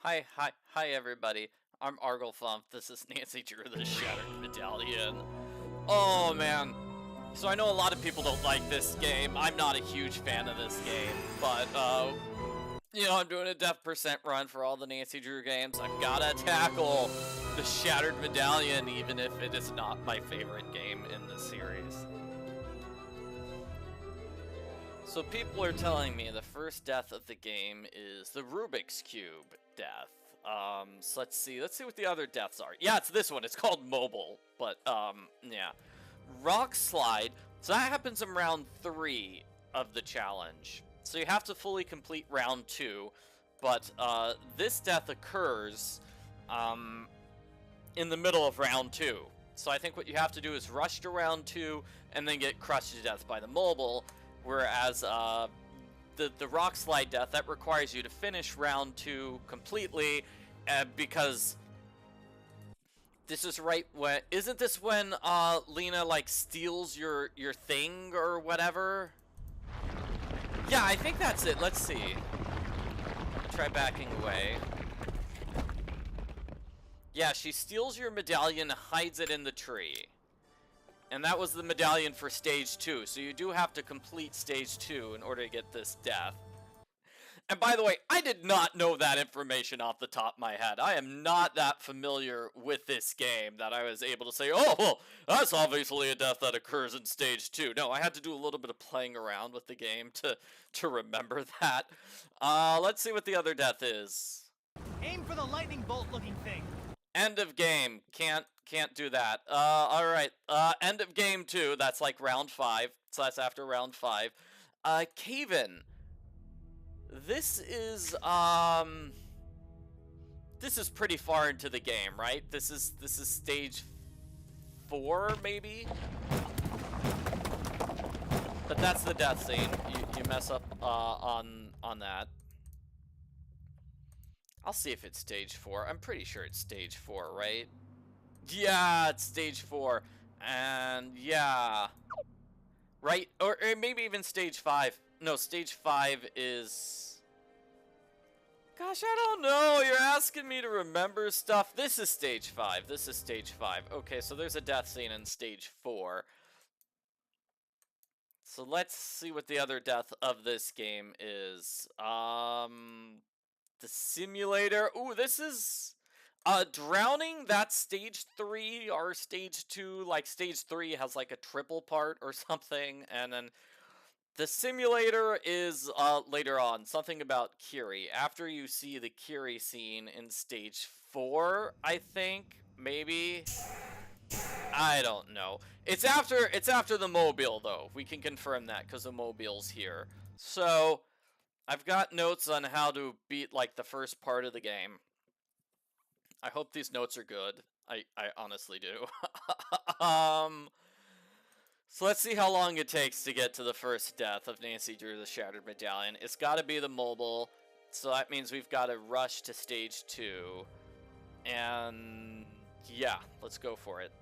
Hi, everybody. I'm Arglethump. This is Nancy Drew, the Shattered Medallion. Oh, man. So I know a lot of people don't like this game. I'm not a huge fan of this game, but, I'm doing a death percent run for all the Nancy Drew games. I've gotta tackle the Shattered Medallion, even if it is not my favorite game in the series. So people are telling me the first death of the game is the Rubik's Cube death. So let's see what the other deaths are. Yeah, it's this one. It's called Mobile, but, yeah. Rock Slide. So that happens in round 3 of the challenge. So you have to fully complete round 2, but, this death occurs, in the middle of round 2. So I think what you have to do is rush to round 2 and then get crushed to death by the Mobile. Whereas the rock slide death, that requires you to finish round 2 completely, because this is right when, isn't this when Lena like steals your thing or whatever? Yeah, I think that's it. Let's see. Try backing away. Yeah, she steals your medallion, hides it in the tree. And that was the medallion for stage 2, so you do have to complete stage 2 in order to get this death. And by the way, I did not know that information off the top of my head. I am not that familiar with this game that I was able to say, oh, well, that's obviously a death that occurs in stage 2. No, I had to do a little bit of playing around with the game to remember that. Let's see what the other death is. Aim for the lightning bolt looking thing. End of game. Can't do that. Alright. End of game 2. That's like round 5. So that's after round 5. Cave-in. This is pretty far into the game, right? This is stage 4, maybe? But that's the death scene. You mess up on that. I'll see if it's stage 4. I'm pretty sure it's stage 4, right? Yeah, it's stage 4. And yeah. Right? Or maybe even stage 5. No, stage 5 is... Gosh, I don't know. You're asking me to remember stuff. This is stage 5. This is stage 5. Okay, so there's a death scene in stage 4. So let's see what the other death of this game is. The simulator. Ooh, this is drowning. That's stage 3 or stage 2. Like stage 3 has like a triple part or something, and then the simulator is later on. Something about Kiri. After you see the Kiri scene in stage 4, I think, maybe. I don't know. It's after the Mobile though. We can confirm that because the Mobile's here. So I've got notes on how to beat, like, the first part of the game. I hope these notes are good. I honestly do. So let's see how long it takes to get to the first death of Nancy Drew, the Shattered Medallion. It's gotta be the Mobile, so that means we've gotta rush to stage 2. And yeah, let's go for it.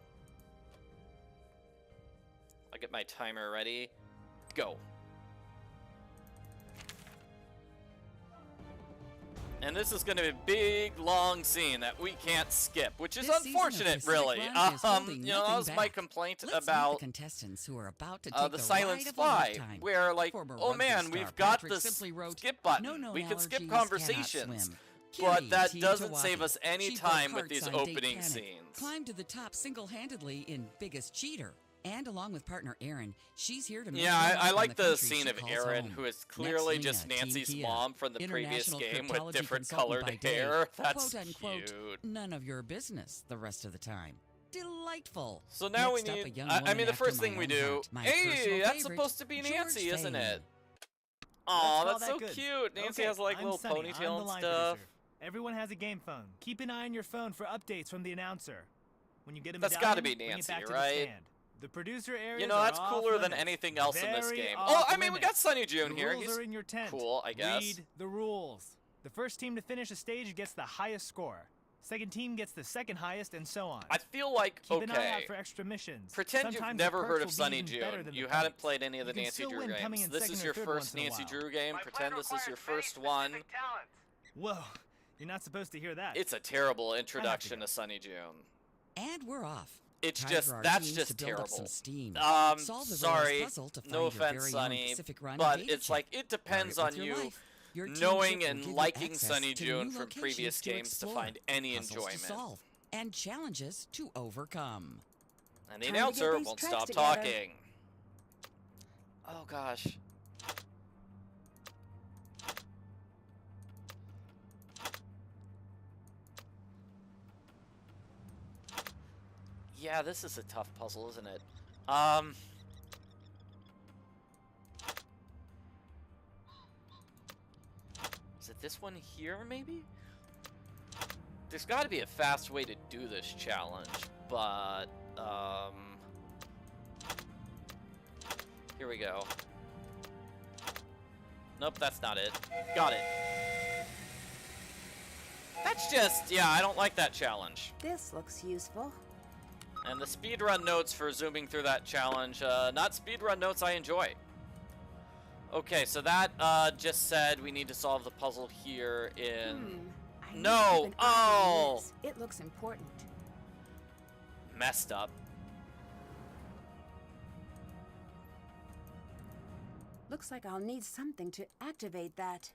I'll get my timer ready. Go. And this is going to be a big, long scene that we can't skip, which is unfortunate, really. That was my complaint about the Silent Spy, where, like, oh man, we've got the skip button. We can skip conversations, but that doesn't save us any time with these opening scenes. Climbed to the top single-handedly in Biggest Cheater. And along with partner Erin, she's here to make I like the scene of Erin, who is clearly just Nancy's mom from the previous game with different colored hair. That's cute. None of your business the rest of the time. Delightful. So now we need, I mean, the first thing we do, hey, that's supposed to be Nancy, isn't it? Aw, that's so cute. Nancy has like little ponytail and stuff. Everyone has a game phone. Keep an eye on your phone for updates from the announcer. When you get a medallion, that's gotta be Nancy, right? The producer areas, you know, that's cooler than anything else in this game. Oh, I mean, we got Sunny June here. He's in your tent. Cool, I guess. Read the rules. The first team to finish a stage gets the highest score. Second team gets the second highest, and so on. I feel like, Keep an eye out for extra missions. Pretend you've never heard of Sunny June. You hadn't played any of the Nancy Drew games. This is your first Nancy Drew game. Pretend this is your first one. Whoa, You're not supposed to hear that. It's a terrible introduction to Sunny June. And we're off. It's Time just, for our that's teams just to build up terrible. some steam. Solve the Sorry, Rose puzzle to find no your offense, very own Sunny, Pacific Run but data it's chip. like, it depends Guard it on with your you life. Your team knowing chip will and give you liking access Sunny to June new from locations previous to games to explore, find any puzzles to enjoyment. solve, and challenges to overcome. And the Time to get announcer these won't tracks stop together. talking. Oh gosh. Yeah, this is a tough puzzle, isn't it? Is it this one here, maybe? There's got to be a fast way to do this challenge, but, here we go. Nope, that's not it. Got it. That's just, yeah, I don't like that challenge. This looks useful. And the speedrun notes for zooming through that challenge, not speedrun notes I enjoy. Okay, so that just said we need to solve the puzzle here in... I need to No! keep an eye on Oh! this. It looks important. Messed up. Looks like I'll need something to activate that.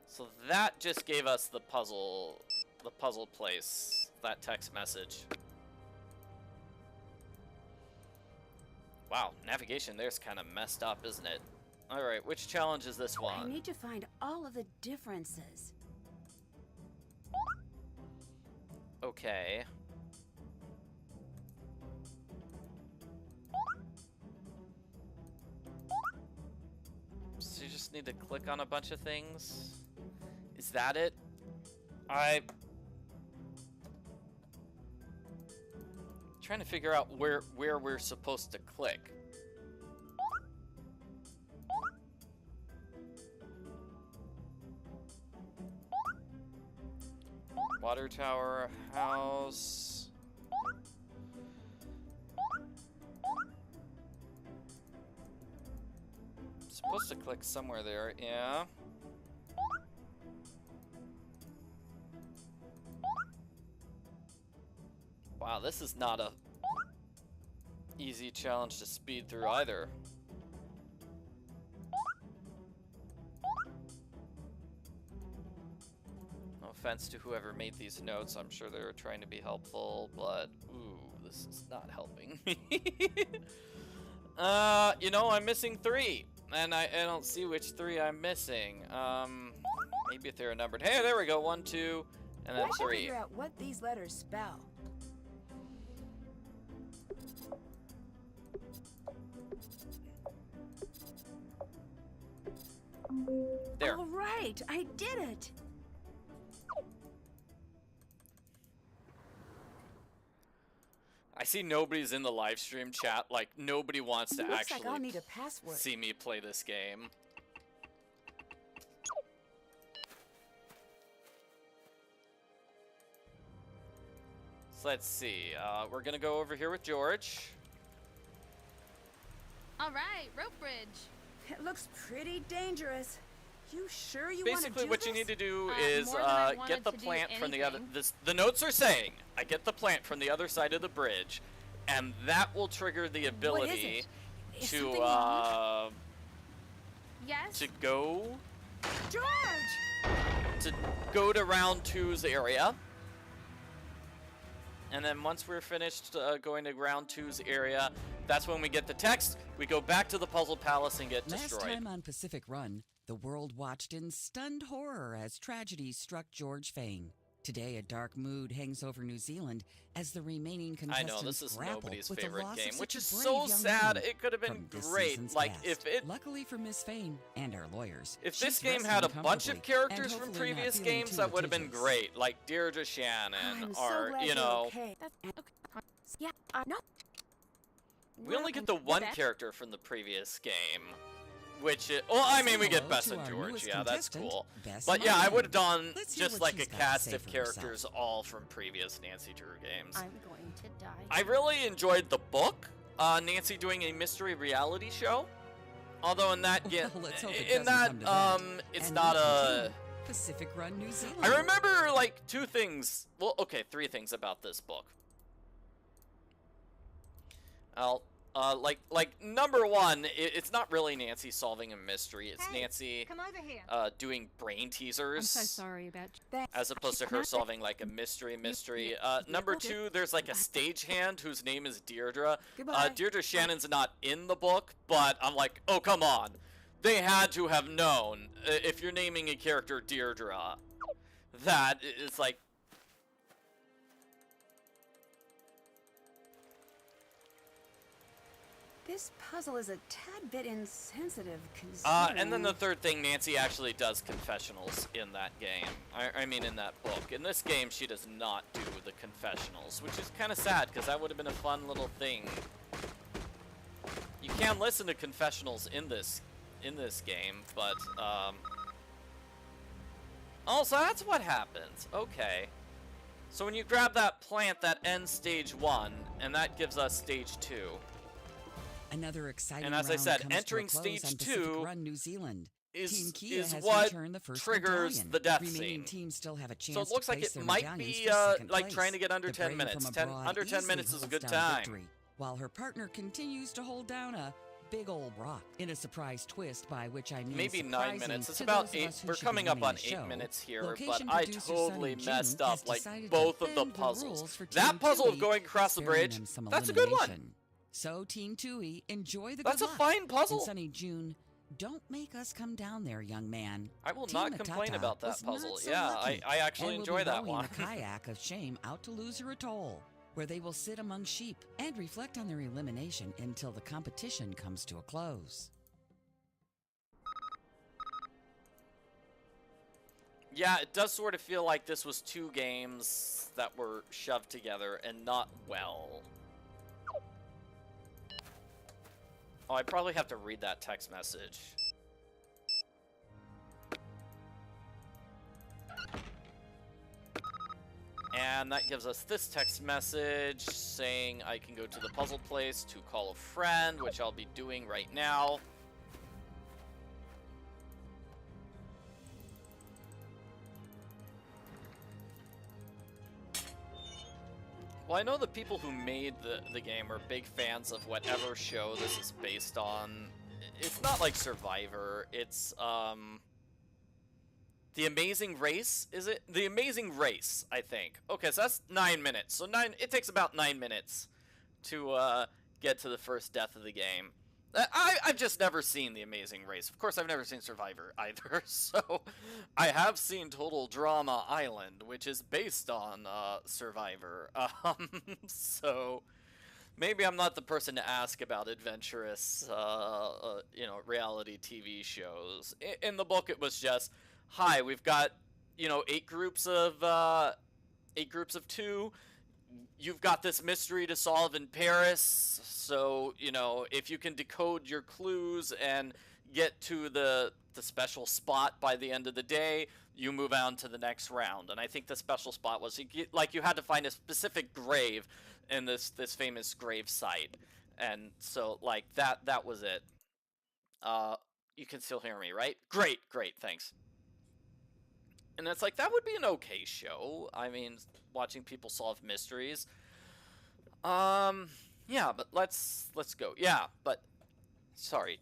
So that just gave us the puzzle place, that text message. Wow, navigation there's kind of messed up, isn't it? Alright, which challenge is this I one? need to find all of the differences. Okay. So you just need to click on a bunch of things? Is that it? Trying to figure out where we're supposed to click. Water tower, house. Supposed to click somewhere there, yeah. Wow, this is not a easy challenge to speed through either. No offense to whoever made these notes, I'm sure they were trying to be helpful, but ooh, this is not helping me. You know, I'm missing 3, and I don't see which 3 I'm missing. Maybe if they're numbered. Hey, there we go, 1, 2, and then I should 3. figure out what these letters spell. There. All right, I did it. I see nobody's in the live stream chat. Like, nobody wants to Looks actually like I'll need a password. see me play this game. So let's see. We're gonna go over here with George. All right, rope bridge. It looks pretty dangerous. You sure you want to Basically, do what this? you need to do More is than I get wanted the to do plant from the other. anything. The notes are saying I get the plant from the other side of the bridge, and that will trigger the ability Is to something wrong? Yes. to go George! to round 2's area. And then once we're finished going to round 2's area, that's when we get the text. We go back to the puzzle palace and get Last destroyed. time on Pacific Run, the world watched in stunned horror as tragedy struck George Fane. Today, a dark mood hangs over New Zealand as the remaining I contestants know, this is grapple nobody's with the favorite loss game, of which such is a brave so young sad. woman It could have been from this great. season's Like, cast. if it Luckily for Miss Fane and our lawyers, If she's this game resting had a bunch of comfortably characters and from hopefully not previous feeling games, too that would have been litigious. great. Like Deirdre Shannon, I'm so or, glad you you're know, okay. Okay. Yeah, no. we only get the one that- character from the previous game. Which is, well, I mean, we get Hello Bess to and our George, newest yeah, that's contestant, cool. Bess But yeah, I Martin. would have done Let's hear just what like a she's got to cast say of for herself. characters all from previous Nancy Drew games. I'm going to die. I really enjoyed the book, Nancy doing a mystery reality show. Although in that game, Well, let's hope it in doesn't that, come to that. it's And not we a. continue. Pacific Run, New Zealand. I remember like 2 things. Well, okay, 3 things about this book. Like number 1, it's not really Nancy solving a mystery. It's Nancy Come over here. doing brain teasers. I'm so sorry about you. As opposed to her solving like a mystery. Number 2, there's like a stagehand whose name is Deirdre. Goodbye. Deirdre Shannon's not in the book, but I'm like, oh come on, they had to have known if you're naming a character Deirdre, that it's like. This puzzle is a tad bit insensitive, And then the third thing, Nancy actually does confessionals in that game. I mean, in that book. In this game, she does not do the confessionals, which is kind of sad, because that would have been a fun little thing. You can listen to confessionals in this game, but, oh, so that's what happens. Okay. So when you grab that plant, that ends stage 1, and that gives us stage 2. Another exciting And as I round said, comes to a entering close stage on Pacific 2 Run, New Zealand. Team Kia is has what returned the first triggers medallion. the death Remaining scene. teams still have a chance So it looks to like place it their might medallions be for second like place. trying to get under The 10 Brave minutes. from abroad Under 10 easily minutes is a holds good down time. victory, while her partner continues to hold down a big old rock. In a surprise twist, by which I mean Maybe 9 surprising minutes. It's to about those of 8. us who We're should be coming up running on the 8 show, minutes here, but location I producer totally Sonny June messed has up like decided to both of the bend puzzles. rules for That Team puzzle of Tui, going across the sparing bridge, them some that's a good one. elimination. So Team Tui, enjoy the That's good a luck. fine puzzle. And Sonny June, don't make us come down there, young man. I will Team not complain Matata about that was not puzzle. so Yeah, lucky, I actually and will enjoy be that rowing one. a kayak of shame out to Loser Atoll, where they will sit among sheep and reflect on their elimination until the competition comes to a close. Yeah, it does sort of feel like this was 2 games that were shoved together and not well. Oh, I probably have to read that text message. And that gives us this text message saying I can go to the puzzle place to call a friend, which I'll be doing right now. Well, I know the people who made the game are big fans of whatever show this is based on. It's not like Survivor, it's, The Amazing Race, is it? The Amazing Race, I think. Okay, so that's 9 minutes. So it takes about 9 minutes to, get to the first death of the game. I've just never seen The Amazing Race. Of course, I've never seen Survivor either, so I have seen Total Drama Island, which is based on Survivor. So maybe I'm not the person to ask about adventurous, reality TV shows. In the book, it was just, hi, we've got, 8 groups of 2. You've got this mystery to solve in Paris, so, if you can decode your clues and get to the special spot by the end of the day, you move on to the next round. And I think the special spot was, you had to find a specific grave in this famous grave site. And so, that was it. You can still hear me, right? Great, thanks. And it's like, that would be an okay show. I mean, watching people solve mysteries. Yeah, but let's go. Yeah, but sorry.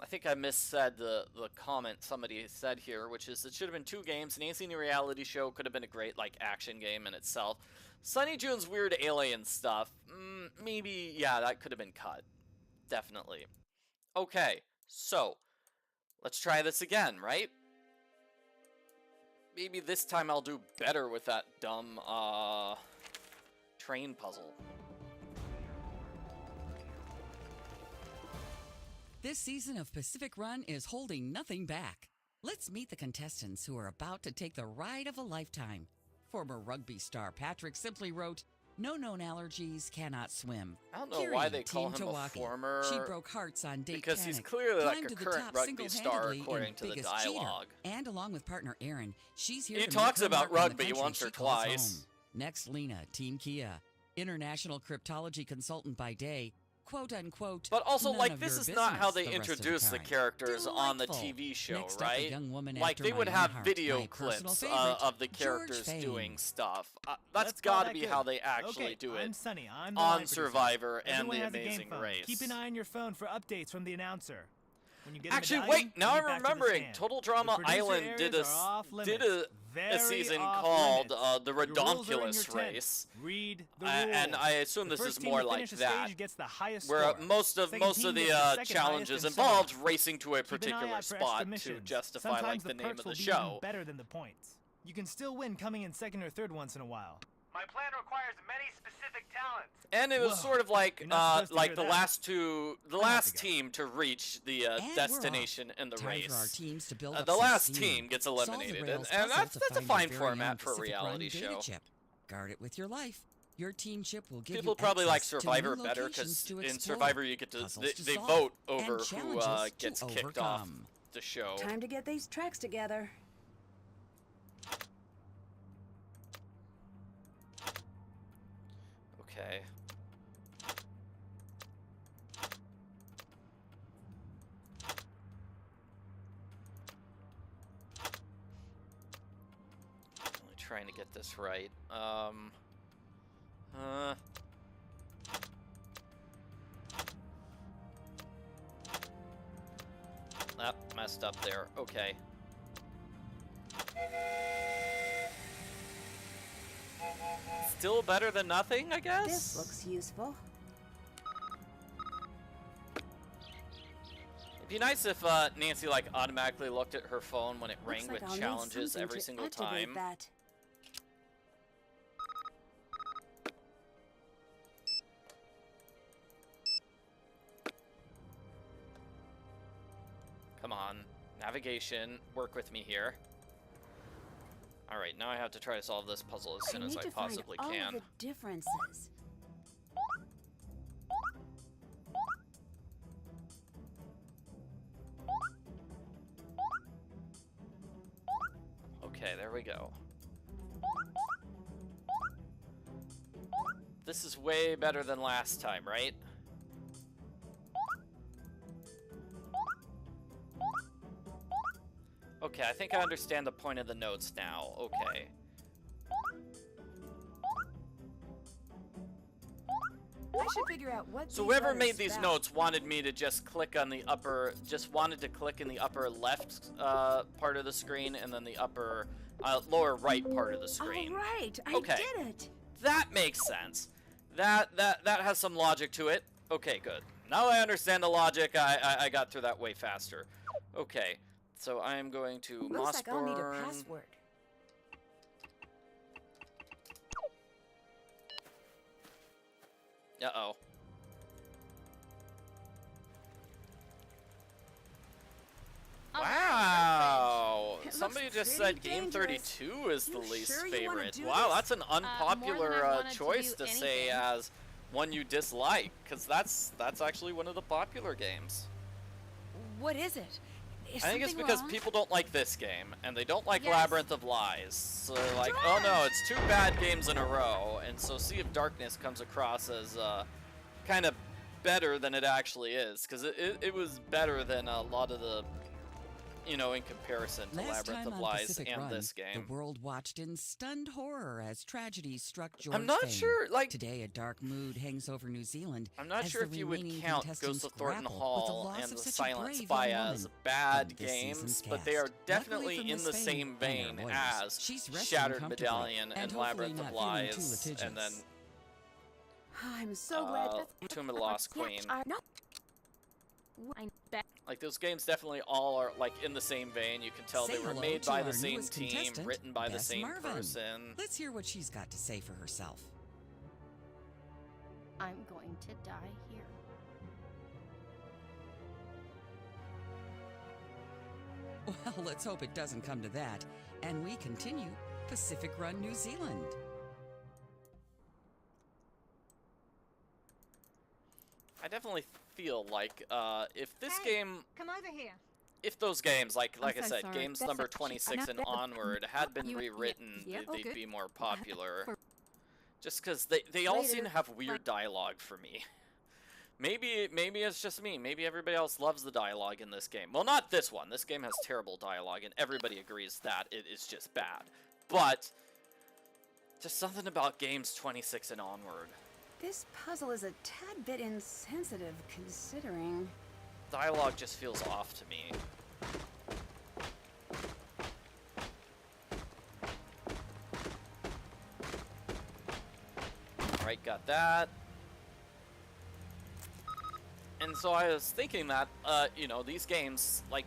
I think I missaid the comment somebody said here, which is it should have been 2 games. Nancy in a reality show could have been a great action game in itself. Sonny June's weird alien stuff, maybe, yeah, that could have been cut. Definitely. Okay, so let's try this again, right? Maybe this time I'll do better with that dumb, train puzzle. This season of Pacific Run is holding nothing back. Let's meet the contestants who are about to take the ride of a lifetime. Former rugby star Patrick simply wrote, "No known allergies, cannot swim." I don't know Kiri, why they call Team him a Tawaki. former... She broke hearts on date because he's panic, clearly like climbed a to the current top rugby star single-handedly according in to the Biggest Cheater. dialogue. And along with partner Aaron, she's here He to talks make her about mark in the rugby country once or she calls twice. home. Next, Lena, Team Kia. International cryptology consultant by day, quote-unquote, But also, none like, of this your is not how they business the rest of introduce the time. characters on the Delightful. TV show, Next up, a right? young woman Like, after they my would own have heart, video my personal clips favorite, of the George characters Fame. doing stuff. That's Let's call gotta that be good. how they actually Okay, do it I'm Sunny. I'm the on line producer. Survivor and Everyone The has a game Amazing phone. Race. Keep an eye on your phone for updates from the announcer. When you get a Actually, medallion, wait, now you I'm get back to the remembering. stand. Total The Drama producer Island did areas are off a limits. Very season off called limits. the Your rules are in your Redonkulous tent. Race. Read the And rules. I assume The this first is team more to like finish a that, stage gets the highest where score. most of Second the team gets the second challenges highest, and so on. involved racing to a Keep an eye particular out for extra spot to missions. justify Sometimes like the the name perks of will the be show. even better than the points. You can still win coming in second or third once in a while. My plan requires many specific talents. And it was Whoa. sort of like You're not supposed to like hear the that. last two, the I have last to go. team to reach the And we're destination in the Time race. for our teams to build up The some last steam. team gets Solve the eliminated, Rails and puzzle that's to a find your fine very format own for a Pacific reality Run data show. chip. Guard it with your life. Your team chip will give People you probably like access to Survivor new better locations because to in explore, Survivor you get to puzzles they solve, vote and over who challenges to gets kicked off overcome. the show. Time to get these tracks together. Okay. Really trying to get this right. Messed up there. Okay. Still better than nothing, I guess? This looks useful. It'd be nice if Nancy like automatically looked at her phone when it rang Looks like with I'll need challenges something every to single activate time. that. Come on. Navigation, work with me here. Alright, now I have to try to solve this puzzle as soon as need I to possibly find can. all the differences. Okay, there we go. This is way better than last time, right? Okay, I think I understand the point of the notes now. Okay. I should figure out what. So these whoever letters made these spell. notes wanted me to just click on the upper, wanted to click in the upper left part of the screen and then the upper, lower right part of the screen. All right, I Okay. did it. That makes sense. That has some logic to it. Okay, good. Now I understand the logic. I got through that way faster. Okay, so I am going to Looks like I'll need a Mossburn. password. Uh-oh. All right, Wow! It looks Somebody just pretty said Game dangerous. 32 is the You least sure you wanna favorite. do Wow, this? that's an more than I unpopular wanted to choice do to say anything. as one you dislike, because that's actually one of the popular games. What is it? Is I think it's something because wrong? people don't like this game, and they don't like Yes. Labyrinth of Lies. So they're like, oh no, it's two bad games in a row. And so Sea of Darkness comes across as kind of better than it actually is, because it was better than a lot of the, you know, in comparison to Last Labyrinth time of on Lies Pacific and Run, this game. the world watched in stunned horror as tragedy struck George I'm not Fame. sure, like, Today, a dark mood hangs over New Zealand. I'm not as sure the if you would remaining count contestants Ghost of Thornton grapple with the Hall loss and of The such a Silent brave Spy young as woman bad from this season's games, but they are cast. definitely Luckily in from the Miss same Fame and vein her lawyers, as she's resting Shattered comfortably Medallion and and hopefully Labyrinth not of feeling too Lies, and then litigious. I'm so glad. Tomb of the Lost Queen. No. I bet. Like, those games definitely all are, like, in the same vein. You can tell Say they were hello made to by our the same newest team, contestant, written by the Bess same Marvin. person. Let's hear what she's got to say for herself. I'm going to die here. Well, let's hope it doesn't come to that. And we continue Pacific Run, New Zealand. I definitely feel like, if this Hey, game, Come over here. if those games, like I'm I so said, sorry. games That's number okay. 26 and That- onward had been you- rewritten, yeah, all they'd good. be more popular. For- Just because they all seem Later. to have weird dialogue for me. Maybe it's just me. Maybe everybody else loves the dialogue in this game. Well, not this one. This game has terrible dialogue, and everybody agrees that it is just bad. But just something about games 26 and onward. This puzzle is a tad bit insensitive, considering. Dialogue just feels off to me. Alright, got that. And so I was thinking that, you know, these games, like,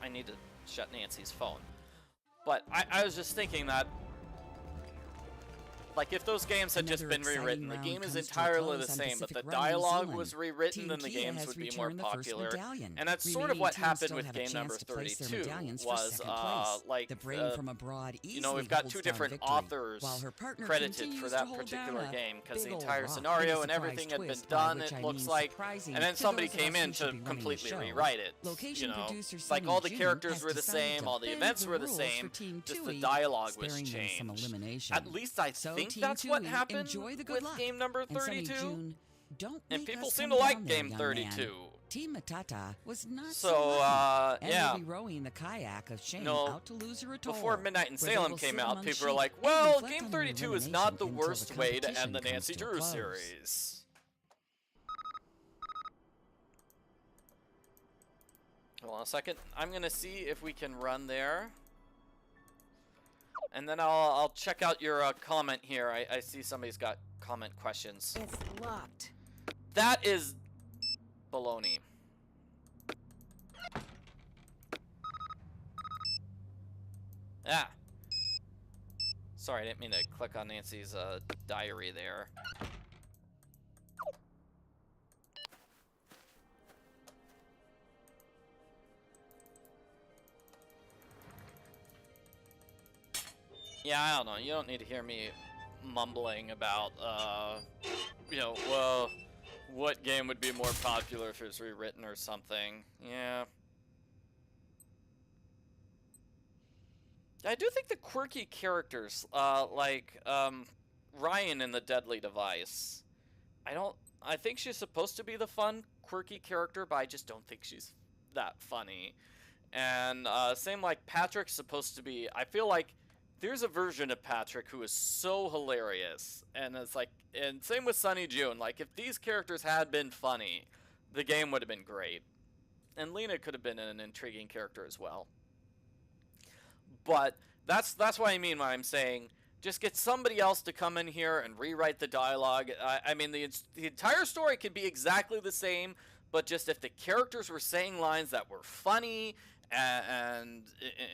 I need to shut Nancy's phone. But I was just thinking that, like, if those games had just been rewritten, the game is entirely the same, but the dialogue was rewritten and the games would be more popular. And that's sort of what happened with game number 32, was, like, you know, we've got two different authors credited for that particular game, because the entire scenario and everything had been done, it looks like, and then somebody came in to completely rewrite it, you know, like all the characters were the same, all the events were the same, just the dialogue was changed. At least I think that's what happened with game number 32, and people seem to like game 32. Team Matata was not so, yeah. Will be rowing the kayak of Shane No, out to Loser Atoll, before Midnight in where they Salem will came sit out, among people were sheep like, and well, reflect game on their 32 is not the elimination until worst the way to end competition the comes Nancy to a Drew close. series. Hold on a second. I'm gonna see if we can run there. And then I'll check out your comment here. I see somebody's got comment questions. It's locked. That is baloney. Ah. Sorry, I didn't mean to click on Nancy's diary there. Yeah, I don't know. You don't need to hear me mumbling about, you know, well, what game would be more popular if it was rewritten or something. Yeah. I do think the quirky characters, like, Ryan in The Deadly Device, I think she's supposed to be the fun, quirky character, but I just don't think she's that funny. And, same like Patrick's supposed to be, I feel like there's a version of Patrick who is so hilarious, and it's like, and same with Sunny June, like, if these characters had been funny, the game would have been great. And Lena could have been an intriguing character as well. But that's what I mean when I'm saying just get somebody else to come in here and rewrite the dialogue. I mean, the entire story could be exactly the same, but just if the characters were saying lines that were funny and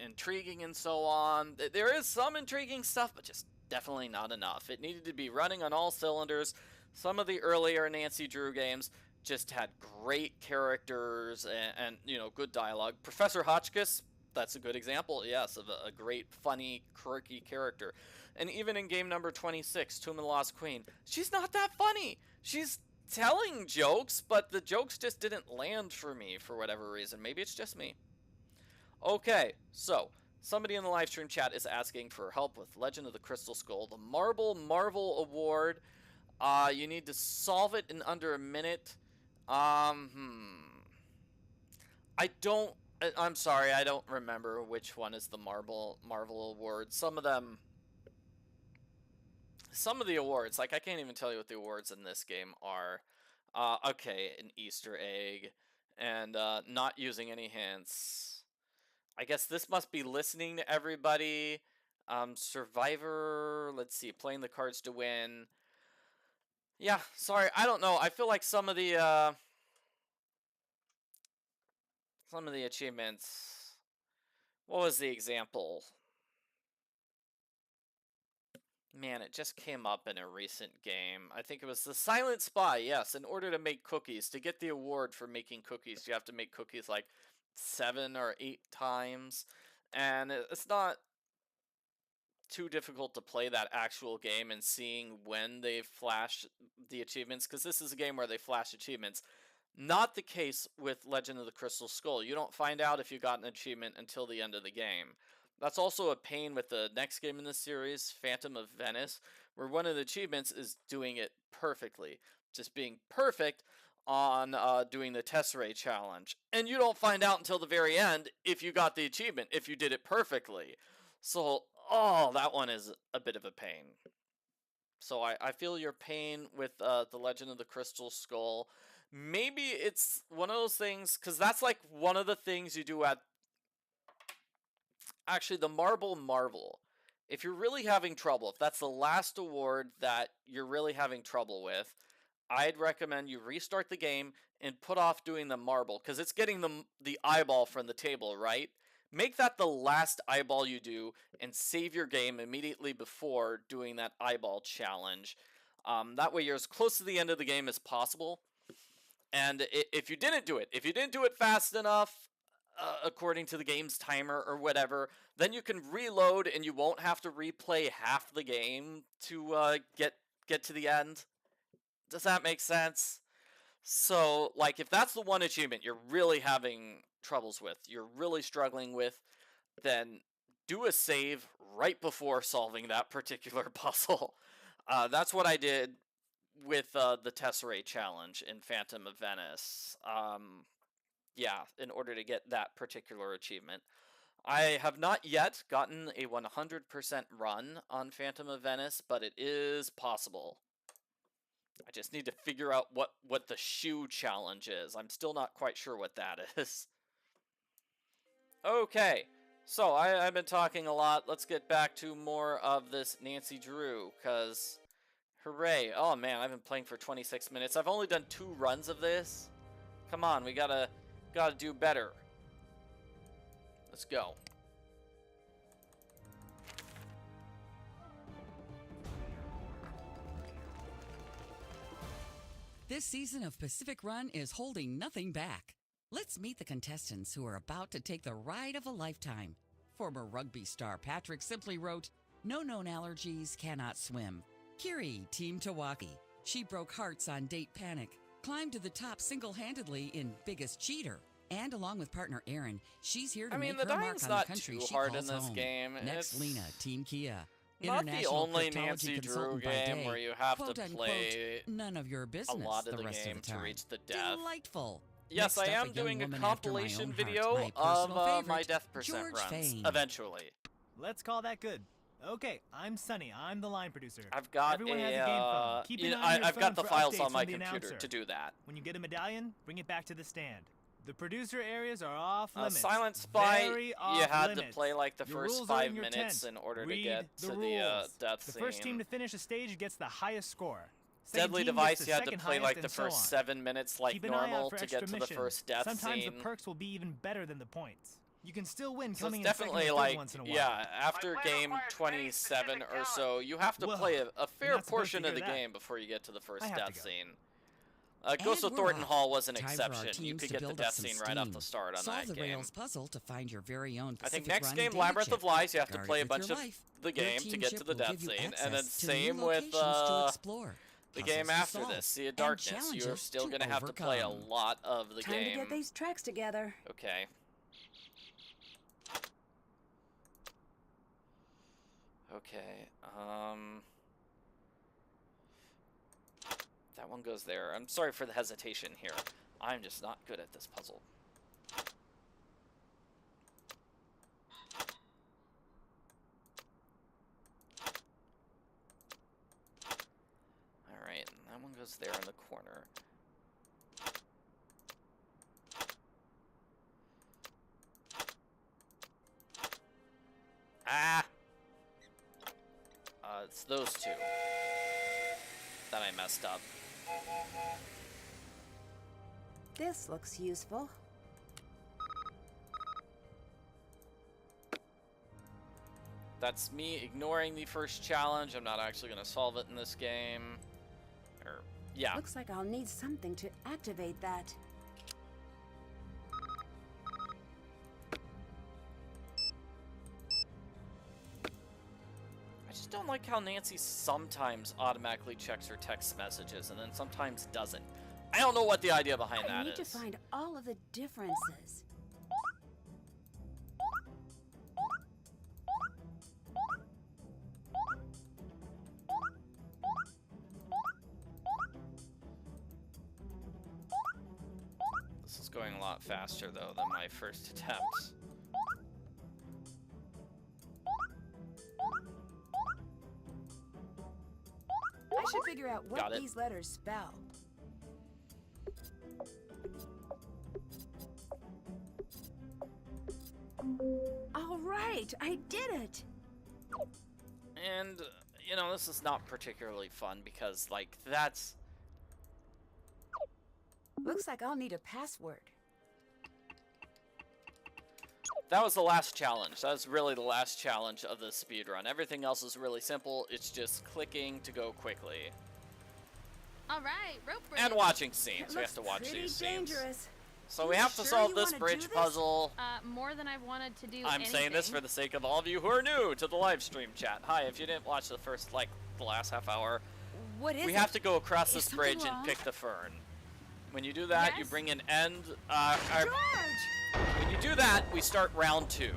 intriguing and so on. There is some intriguing stuff, but just definitely not enough. It needed to be running on all cylinders. Some of the earlier Nancy Drew games just had great characters and you know, good dialogue. Professor Hotchkiss, that's a good example, yes, of a great, funny, quirky character. And even in game number 26, Tomb of the Lost Queen, she's not that funny. She's telling jokes, but the jokes just didn't land for me for whatever reason. Maybe it's just me. Okay, so somebody in the live stream chat is asking for help with Legend of the Crystal Skull, the Marvel Award. You need to solve it in under a minute. I'm sorry, I don't remember which one is the Marvel Award. Some of the awards, like I can't even tell you what the awards in this game are. Okay, an Easter egg, and not using any hints. I guess this must be listening to everybody. Survivor, let's see, playing the cards to win. Yeah, sorry, I don't know. I feel like some of the achievements. What was the example? Man, it just came up in a recent game. I think it was the Silent Spy. Yes, in order to make cookies, to get the award for making cookies, you have to make cookies like 7 or 8 times. And it's not too difficult to play that actual game and seeing when they flash the achievements, because this is a game where they flash achievements. Not the case with Legend of the Crystal Skull. You don't find out if you got an achievement until the end of the game. That's also a pain with the next game in this series, Phantom of Venice, where one of the achievements is doing it perfectly. Just being perfect on doing the Tesserae challenge, and you don't find out until the very end if you got the achievement, if you did it perfectly. So, oh, that one is a bit of a pain. So I feel your pain with the Legend of the Crystal Skull. Maybe it's one of those things, because that's like one of the things you do at, actually, the Marble Marvel. If you're really having trouble, if that's the last award that you're really having trouble with, I'd recommend you restart the game and put off doing the marble, because it's getting the eyeball from the table, right? Make that the last eyeball you do, and save your game immediately before doing that eyeball challenge. That way you're as close to the end of the game as possible. And if you didn't do it fast enough, according to the game's timer or whatever, then you can reload and you won't have to replay half the game to get to the end. Does that make sense? So, like, if that's the one achievement you're really having troubles with, you're really struggling with, then do a save right before solving that particular puzzle. That's what I did with the Tesserae challenge in Phantom of Venice. Yeah, in order to get that particular achievement. I have not yet gotten a 100% run on Phantom of Venice, but it is possible. I just need to figure out what the shoe challenge is. I'm still not quite sure what that is. Okay, so I've been talking a lot. Let's get back to more of this Nancy Drew, because hooray. Oh man, I've been playing for 26 minutes. I've only done 2 runs of this. Come on, we gotta do better. Let's go. This season of Pacific Run is holding nothing back. Let's meet the contestants who are about to take the ride of a lifetime. Former rugby star Patrick simply wrote, "No known allergies, cannot swim." Kiri, Team Tawaki. She broke hearts on Date Panic, climbed to the top single-handedly in Biggest Cheater. And along with partner Aaron, she's here to make her mark Medallion's on the not country too she hard calls in this home. game. Next, It's Lena, Team Kia. not the International only cryptology Nancy Drew consultant by game day. where you have Quote, to unquote, play none of your a business lot of the the rest game of the to time. reach the death. Delightful. Yes, Next I up, am young doing a woman after my compilation own video heart, my of personal my favorite, death percent George runs, Fame. eventually. Let's call that good. Okay, I'm Sunny. I'm the line producer. I've got Everyone has a game phone. Keep an eye on your I've got phone the for files updates on my from the computer announcer. to do that. When you get a medallion, bring it back to the stand. The producer areas are off limits. Silent Spy, Very you off had limits. to play like the Your first rules are 5 in your minutes tent. in order to Read get the to the rules. death The scene. first team to finish a stage gets the highest score. Second Deadly team Device, gets the you had to second play highest, like the and so first on. 7 minutes like Keep an eye out normal for to extra get to the missions. first death Sometimes scene. the perks will be even better than the points. You can still win So coming it's in second or definitely third like, once in a while. yeah, after game 27 or so, you have to Whoa, play a you're fair not supposed to portion of hear the that. game before you get to the first I have to death go. scene. Ghost of And we're Thornton off. Hall was an Time for our exception. You teams could to get the build death up some scene right off steam. the start on Solve that the game. Rails puzzle to find your very own I think Pacific next Run game, data Labyrinth chip. of Lies, you have to Guard play a it with bunch your of life. the Your game to team get chip to the will death give you scene, and access then to new same with locations to explore, the puzzles game to after solve, this, Sea of and Darkness. You're challenges still to going to have to play a overcome. lot of the Time game. to get these tracks together. Okay. Okay, that one goes there. I'm sorry for the hesitation here. I'm just not good at this puzzle. Alright, and that one goes there in the corner. Ah! It's those two that I messed up. This looks useful. That's me ignoring the first challenge. I'm not actually going to solve it in this game. Or, yeah. Looks like I'll need something to activate that. I just don't like how Nancy sometimes automatically checks her text messages and then sometimes doesn't. I don't know what the idea behind I that need is. to find all of the differences. going a lot faster, though, than my first attempt. I should figure out Got what it. these letters spell. All right, I did it. And, you know, this is not particularly fun because, like, that's... Looks like I'll need a password. That was the last challenge. That was really the last challenge of the speedrun. Everything else is really simple. It's just clicking to go quickly. All right, rope bridge. And watching It scenes. We looks have to watch pretty these scenes. dangerous. So You we have to sure solve you this wanna do bridge this? puzzle. More than I've wanted to do. I'm saying this for the sake of all of you who are new to the live stream chat. Hi, if you didn't watch the first, like, the last half hour, What is we it? have to go across Is this something bridge wrong? and pick the fern. When you do that, you Yes? bring an end. George! When you do that, we start round 2.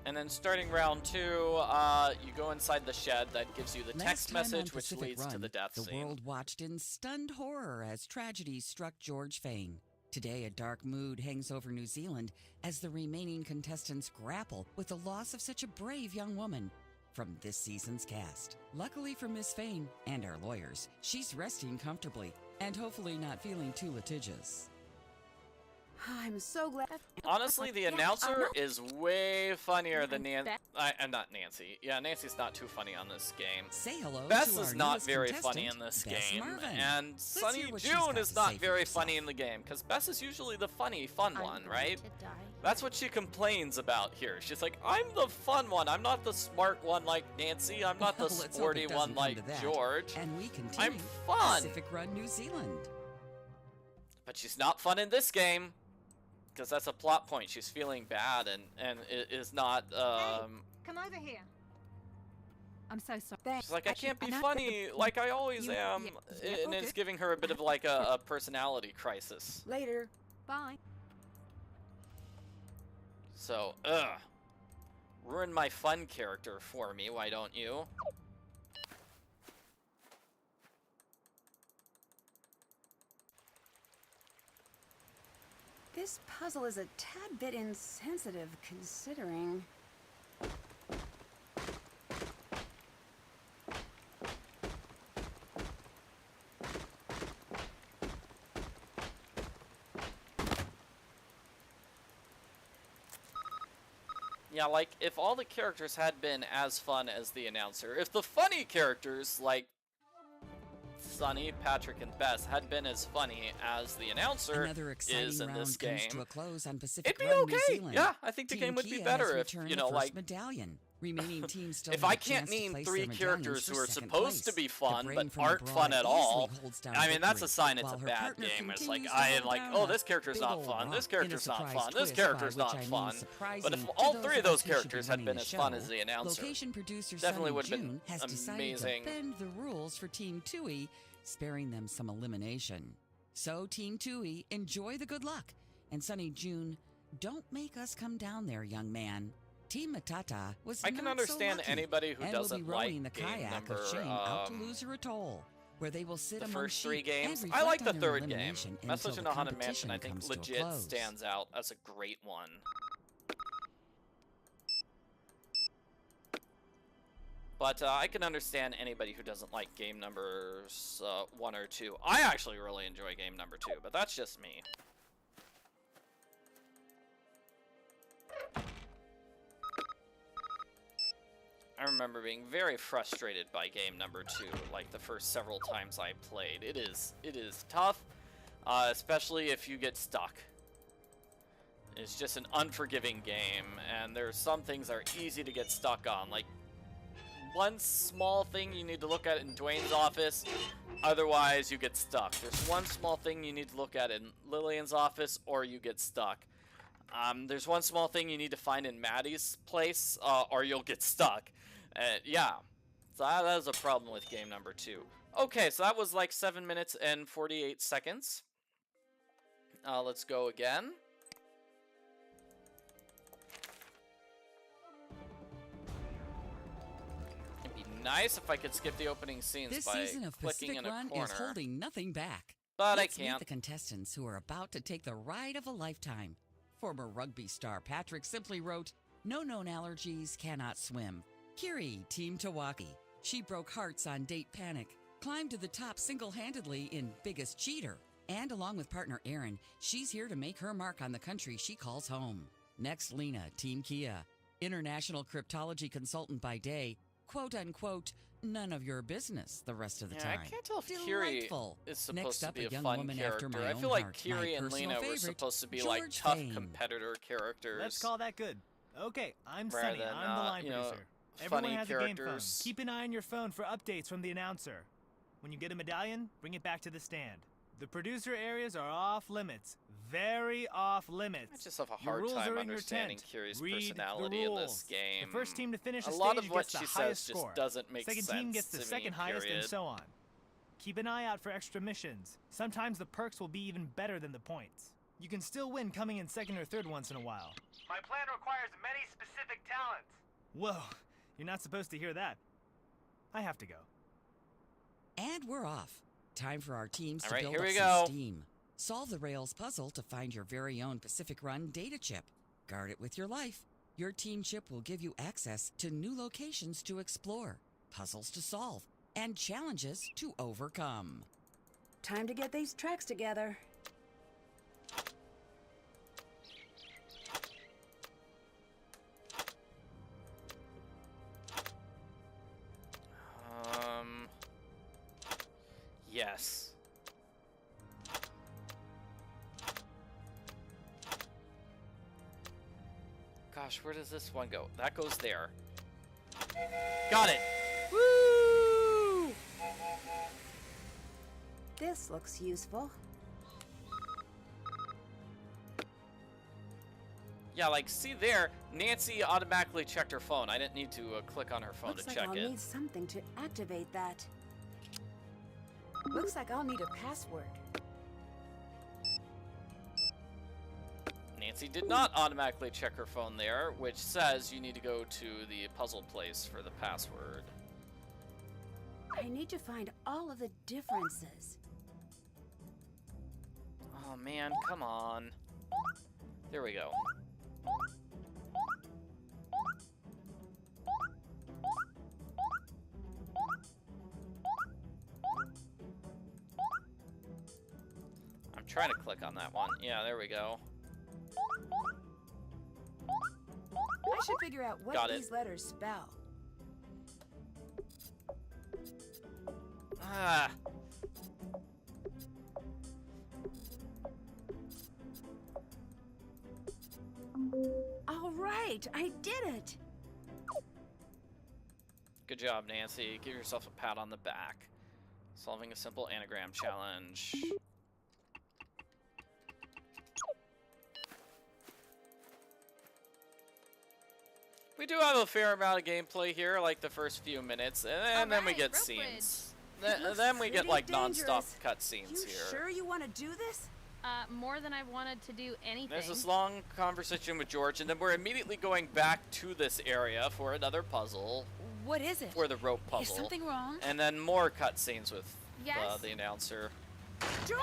And then starting round 2, you go inside the shed that gives you the Last text time on message, which Pacific leads to Run, the death the scene. world watched in stunned horror as tragedy struck George Fane. Today, a dark mood hangs over New Zealand as the remaining contestants grapple with the loss of such a brave young woman. From this season's cast. Luckily for Miss Fane and our lawyers, she's resting comfortably and hopefully not feeling too litigious. I'm so glad. Honestly, the Yeah, announcer no. is way funnier than And Nancy. Not Nancy. Yeah, Nancy's not too funny on this game. Say hello Bess to our is not newest very contestant, funny in this Bess game, Marvin. and Sunny hear what she's June got is to not say for very herself. funny in the game, because Bess is usually the funny, fun I'm one, going right? to die. That's what she complains about here. She's like, I'm the fun one. I'm not the smart one like Nancy. I'm not the Well, let's hope sporty it one doesn't come like to that. George. And we continue I'm fun. Pacific Run, New Zealand. But she's not fun in this game, because that's a plot point. She's feeling bad and is not. Come over here. I'm so sorry. Thanks. She's like, I can't be I'm not funny like I always You- am, yeah, and it's okay. giving her a bit of like a personality crisis. Later. Bye. So, ruin my fun character for me, why don't you? This puzzle is a tad bit insensitive, considering. Yeah, like, if all the characters had been as fun as the announcer, if the funny characters, like Sunny, Patrick, and Bess, had been as funny as the announcer Another exciting is in round this comes to game, a close on Pacific it'd be Run, New okay. Zealand. Yeah, I think the Team game would be Kia better has if, returned you the know, first like, medallion. Remaining teams still if have I a can't chance to name place 3 their medallions characters for who are second supposed to place. be The fun brain but from aren't abroad fun at all, easily holds down I mean, that's a victory, sign it's while a her bad partner game. It's like, continues to I hold like, down oh, a this character's big not old fun, rock this in a character's not surprise fun, this twist, character's by which not I mean fun. surprising But if to all those 3 of us those who should be characters had running been the as fun show, as the announcer, Location producer definitely Sunny would've been June has decided amazing. to bend the rules for Team Tui, sparing them some elimination. So, Team Tui, enjoy the good luck. And Sunny June, don't make us come down there, young man. Team Matata was I can not understand so lucky, anybody who and will doesn't be rowing like the game kayak number, of shame out to Loser Atoll, where they will sit the among first 3 sheep games. and I like reflect the on their 3rd game. elimination Message until in the a Haunted Mansion, competition I think, comes to a legit close. stands out as a great one. But I can understand anybody who doesn't like game numbers 1 or 2. I actually really enjoy game number 2, but that's just me. I remember being very frustrated by game number 2, like the first several times I played. It is tough, especially if you get stuck. It's just an unforgiving game, and there's some things that are easy to get stuck on. Like, one small thing you need to look at in Dwayne's office, otherwise you get stuck. There's one small thing you need to look at in Lillian's office, or you get stuck. There's one small thing you need to find in Maddie's place, or you'll get stuck. Yeah, so that is a problem with game number 2. Okay, so that was like 7 minutes and 48 seconds. Let's go again. It'd be nice if I could skip the opening scenes This by season of clicking Pacific in a Run corner. is holding nothing back. But Let's I meet can't. the contestants who are about to take the ride of a lifetime. Former rugby star Patrick simply wrote, "No known allergies, cannot swim." Kiri, Team Tawaki. She broke hearts on Date Panic, climbed to the top single-handedly in Biggest Cheater. And along with partner Aaron, she's here to make her mark on the country she calls home. Next, Lena, Team Kia. International cryptology consultant by day, quote-unquote, none of your business the rest of the time. I can't tell if Kiri Delightful. is supposed Next to up, be a a young fun woman character. after my I own feel like heart, Kiri my and personal Lena were favorite, supposed to be like George tough Fane. competitor characters. Let's call that good. Okay, I'm Rather Sunny. than, I'm the line you know, producer. Everyone funny has a game phone. characters. Keep an eye on your phone for updates from the announcer. When you get a medallion, bring it back to the stand. The producer areas are off limits. Very off limits. I just have a Your hard rules time are in your understanding tent. Kiri's Read the personality in this rules. game. The first team to finish A a lot stage of what gets the she highest says just score. doesn't make Second sense team gets the to second me, highest, and period. so on. Keep an eye out for extra missions. Sometimes the perks will be even better than the points. You can still win coming in second or third once in a while. My plan requires many specific talents. Whoa, you're not supposed to hear that. I have to go. And we're off. Time for our teams All to right, build here up we some go. steam. Solve the Rails puzzle to find your very own Pacific Run data chip. Guard it with your life. Your team chip will give you access to new locations to explore, puzzles to solve, and challenges to overcome. Time to get these tracks together. Yes. Gosh, where does this one go? That goes there. Got it. Woo! This looks useful. Yeah, like, see there, Nancy automatically checked her phone. I didn't need to click on her phone Looks to like check I'll it. need something to activate that. Looks like I'll need a password. Nancy did not automatically check her phone there, which says you need to go to the puzzle place for the password. I need to find all of the differences. Oh man, come on. There we go. I'm trying to click on that one. Yeah, there we go. I should figure out what Got it. these letters spell. Ah. All right, I did it. Good job, Nancy. Give yourself a pat on the back. Solving a simple anagram challenge. We do have a fair amount of gameplay here, like the first few minutes, and then we Alright, get rope scenes. It looks Then we get pretty like non-stop dangerous. cutscenes You here. sure you want to do this? More than I wanted to do anything. There's this long conversation with George, and then we're immediately going back to this area for another puzzle, What is it? for the rope Is puzzle, something wrong? and then more cutscenes with Yes? the announcer. George!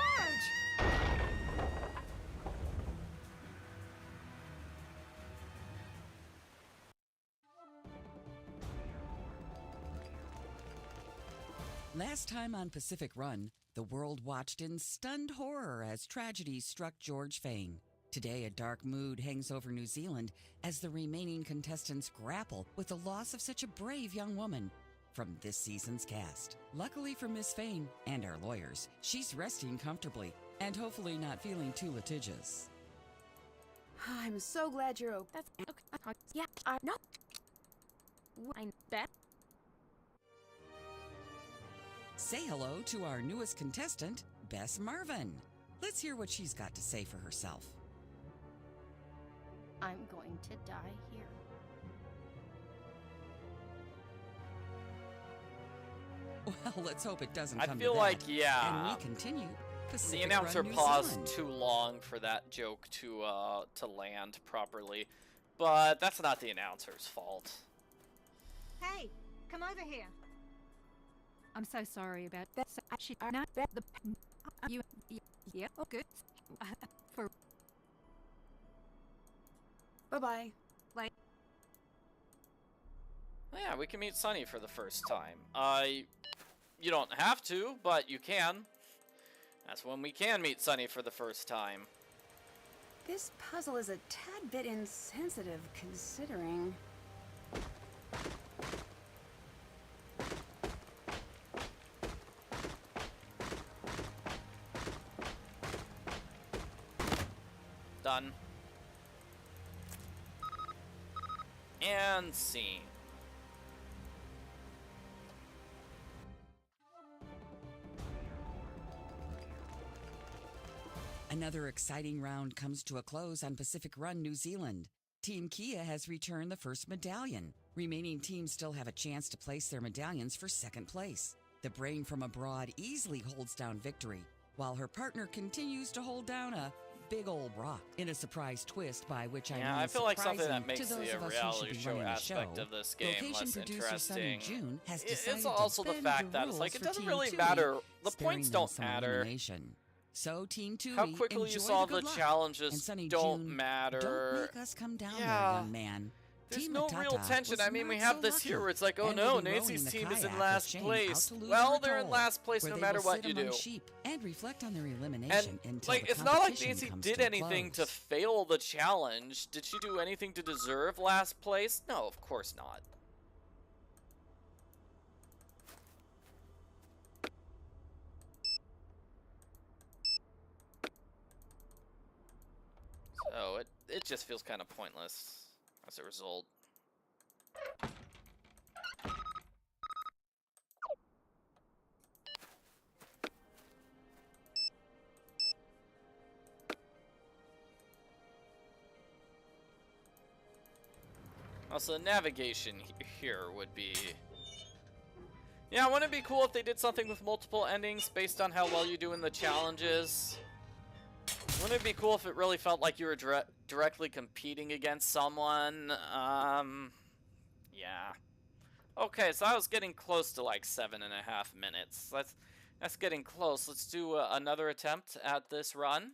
Last time on Pacific Run, the world watched in stunned horror as tragedy struck George Fane. Today, a dark mood hangs over New Zealand as the remaining contestants grapple with the loss of such a brave young woman from this season's cast. Luckily for Miss Fane and our lawyers, she's resting comfortably and hopefully not feeling too litigious. I'm so glad you're okay. That's okay. Yeah, I know. I bet. Say hello to our newest contestant, Bess Marvin. Let's hear what she's got to say for herself. I'm going to die here. Well, let's hope it doesn't I come feel to like, that. yeah, And we continue. the Pacific announcer Run, New paused Zealand. too long for that joke to land properly, but that's not the announcer's fault. Hey, come over here. I'm so sorry about that. I should not bet the. You. Yeah. Oh, good. For. Bye-bye. Yeah, we can meet Sunny for the first time. You don't have to, but you can. That's when we can meet Sunny for the first time. This puzzle is a tad bit insensitive, considering... Done. And scene. Another exciting round comes to a close on Pacific Run, New Zealand. Team Kia has returned the first medallion. Remaining teams still have a chance to place their medallions for second place. The brain from abroad easily holds down victory, while her partner continues to hold down a big old rock in a surprise twist by which I mean I feel like something that surprising makes to those the of us who reality should be show running the aspect show. of this game Location less producer Sunny interesting. June has decided It's also to the bend fact the that it's like rules it for doesn't Team really Tui, matter. The sparing points them don't some matter. elimination. So Team Tui, How quickly you enjoy solve the the good luck. challenges And Sunny don't June, matter. Don't make us come down there, Yeah. young man. There's Team no Matata real tension. was I mean, we not have so this lucky, here where it's like, oh and no, will be rowing Nancy's the team is kayak in with last Shane place. out to lose Well, her they're in toll, last place where no they matter will what sit you among do. sheep and reflect on their And elimination until like, the it's not like competition Nancy comes did to a anything to close. fail the challenge. Did she do anything to deserve last place? No, of course not. So it just feels kind of pointless as a result. Also, navigation here would be... Yeah, wouldn't it be cool if they did something with multiple endings based on how well you do in the challenges? Wouldn't it be cool if it really felt like you were directly competing against someone? Yeah. Okay, so I was getting close to like 7.5 minutes. That's getting close. Let's do another attempt at this run.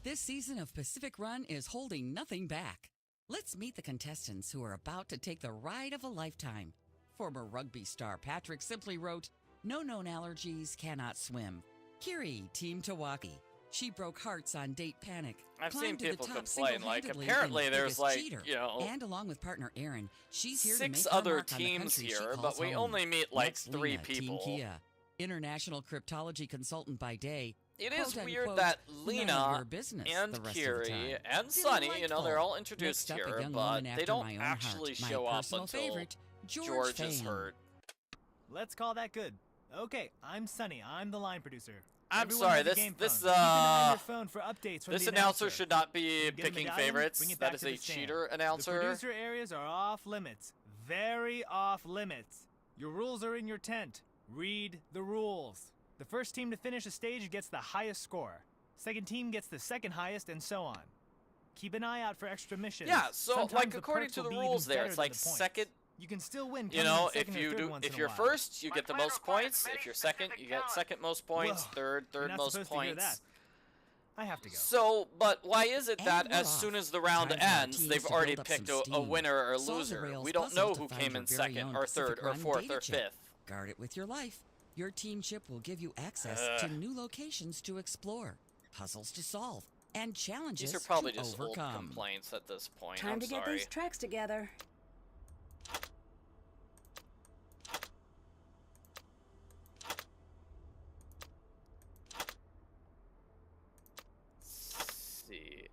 This season of Pacific Run is holding nothing back. Let's meet the contestants who are about to take the ride of a lifetime. Former rugby star Patrick simply wrote, "No known allergies, cannot swim." Kiri, Team Tawaki. She broke hearts on date panic. I've seen climbed to the people top complain, like, single-handedly apparently and there's, biggest like, cheater. you know, and along with partner Aaron, she's here to make 6 her other mark on the teams country she here, calls but we home. only meet like Next, 3 Lena, people. Team Kia. International cryptology consultant by day. It is quote, weird unquote, that none of Lena your business and the rest of the Kiri time. and Sunny, you know, they're all Delightful. introduced Next up, a here, young but woman they after don't my own actually heart, show my up personal until favorite, George is Fane. hurt. Let's call that good. Okay, I'm Sunny. I'm the line producer. I'm Everyone sorry, has a this game this phone. Keep an eye on your phone for updates from this the announcer should not be Get a picking medallion, favorites. bring it That back is to a the stand. cheater The announcer. producer areas are off limits. Very off limits. Your rules are in your tent. Read the rules. The first team to finish a stage gets the highest score. Second team gets the second highest, and so on. Keep an eye out for extra missions. Yeah, so Sometimes like the according perks to will the be rules even there, better it's than like the points. second. You can still win. You coming know, in second or third once if in a you're while. first, you My get the plan most requires points. many If you're second, specific you get talents. second most points. Whoa, Third you're not most supposed to hear points. that. I have to go. So, but why is it And that we're as off. soon as the round Time for our ends, teams they've to already build up picked some a steam. winner or Solve the loser? rails We don't puzzle know to who find came your in very second own or Pacific third or Run fourth data or chip. fifth. Guard it with your life. Your team chip will give you access to new locations to explore, puzzles to solve, and challenges These are probably to just old overcome. complaints at this point. Time I'm to get sorry. these tracks together. Let's see.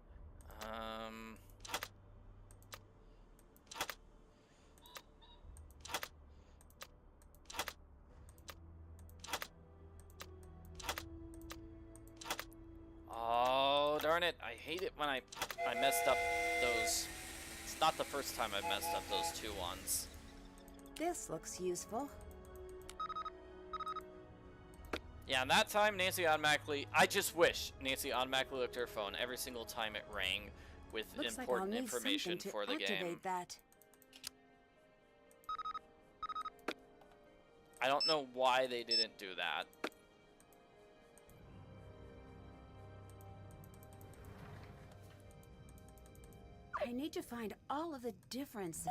Oh, darn it. I hate it when I messed up those. It's not the first time I've messed up those 2 ones. This looks useful. Yeah, and that time Nancy automatically, I just wish Nancy automatically looked at her phone every single time it rang with Looks like I'll important need information something to for the activate game. that. I don't know why they didn't do that. I need to find all of the differences.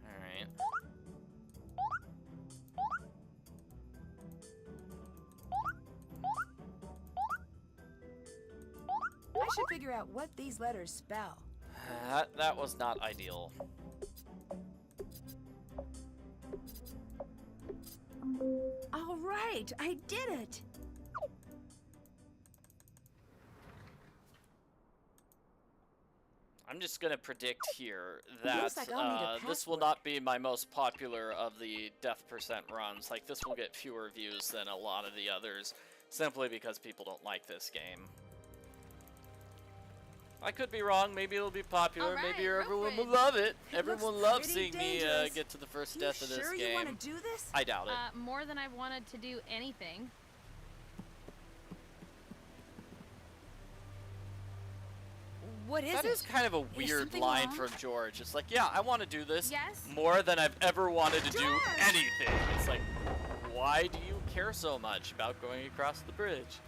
Alright. I should figure out what these letters spell. That was not ideal. All right, I did it. I'm just gonna predict here that Looks like I'll need a this will password. not be my most popular of the death percent runs. Like, this will get fewer views than a lot of the others, simply because people don't like this game. I could be wrong. Maybe it'll be popular. Alright, Maybe everyone will Wilfred. love it. It Everyone looks loves pretty seeing me dangerous. get to the first You death of this sure game. you want to do this? I doubt it. More than I've wanted to do anything. What is That it? is kind of a weird something line wrong? from George. It's like, yeah, I want to do this Yes. more than I've ever wanted to do George! anything. It's like, why do you care so much about going across the bridge?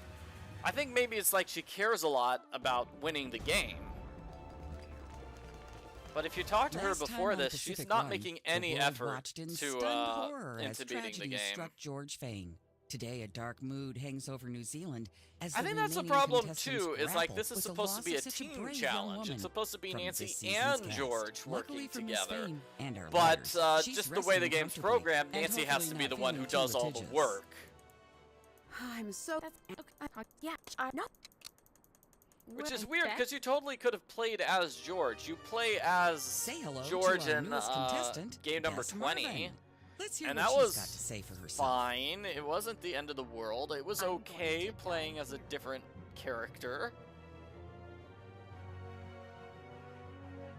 I think maybe it's like she cares a lot about winning the game. But if you talk to her Last time before on this, she's Pacific not Run, making the any world effort watched in to stunned horror as into beating the tragedy game. struck George Fane. Today, a dark mood hangs over New Zealand as I the think that's the remaining problem contestants too, is like grapple this is with the supposed to loss be a of such team brave young challenge. woman. It's supposed to be From Nancy this season's and cast, George luckily working from Miss together. Fane and our But letters, she's just the way the resting game's comfortably programmed, and Nancy has hopefully to be not the one who feeling too does all the litigious. work. I'm so. Yeah, I know. Which is weird, because you totally could have played as George. You play as Say hello George to our in newest contestant, game number Bess 20. Marvin. Let's hear And what that she's was got to say for herself. fine. It wasn't the end of the world. It was okay playing as a different character.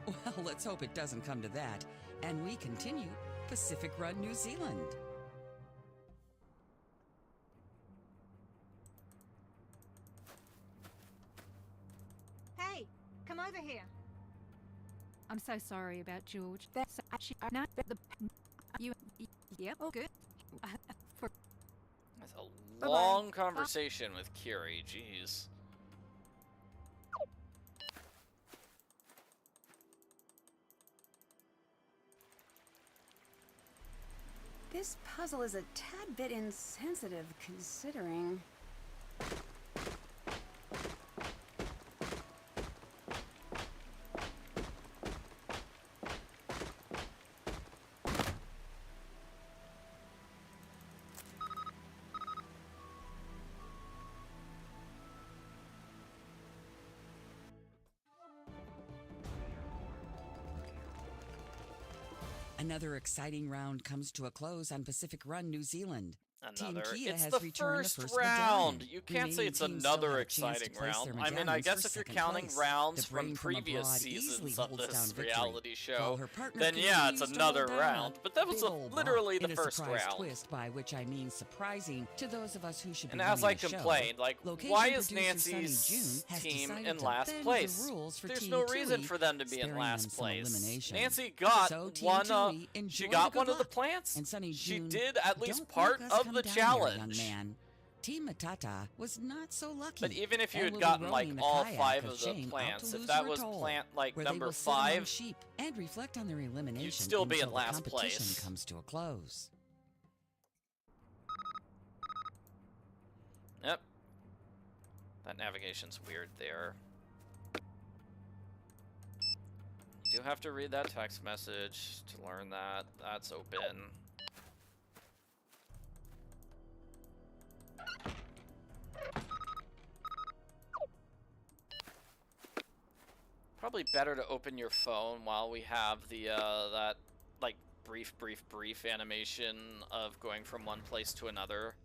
Well, let's hope it doesn't come to that. And we continue Pacific Run, New Zealand. Hey, come over here. I'm so sorry about George. That's actually not the you. Yeah, oh good. For That's a Bye-bye. long conversation with Kiri. Jeez. This puzzle is a tad bit insensitive, considering. Another exciting round comes to a close on Pacific Run, New Zealand. Team Another. Kia It's has the returned first the first round. medallion. You can't say Remaining it's teams still another have a chance to exciting place round. their I mean, I medallions guess for if you're second counting place. rounds The from brain from previous abroad easily seasons of holds down this victory, reality while show, her partner then yeah, it's continues to another hold down round. But that was big old literally ball the in a first surprise round. twist, by which I mean surprising to those of us who should be And as running I the show. complained, like, Location why is producer Sunny Nancy's June has team decided in to last bend place? The rules for There's Team no reason Tui, for them to be in sparing them last some place. elimination. Nancy got So, Team one. Tui, She enjoy got the one good of the luck. plants. And Sunny She June, did at least don't part make us of come the down here, challenge. young man. Team Matata was not so lucky. But even if you and had will be gotten like rowing the all kayak 5 of of the shame out plants, to if lose that her was toll, plant like where they number will sit among 5, sheep and reflect on their elimination still be until in the last competition place. comes to a close. Yep. That navigation's weird there. You do have to read that text message to learn that. That's open. Probably better to open your phone while we have the that like brief animation of going from one place to another.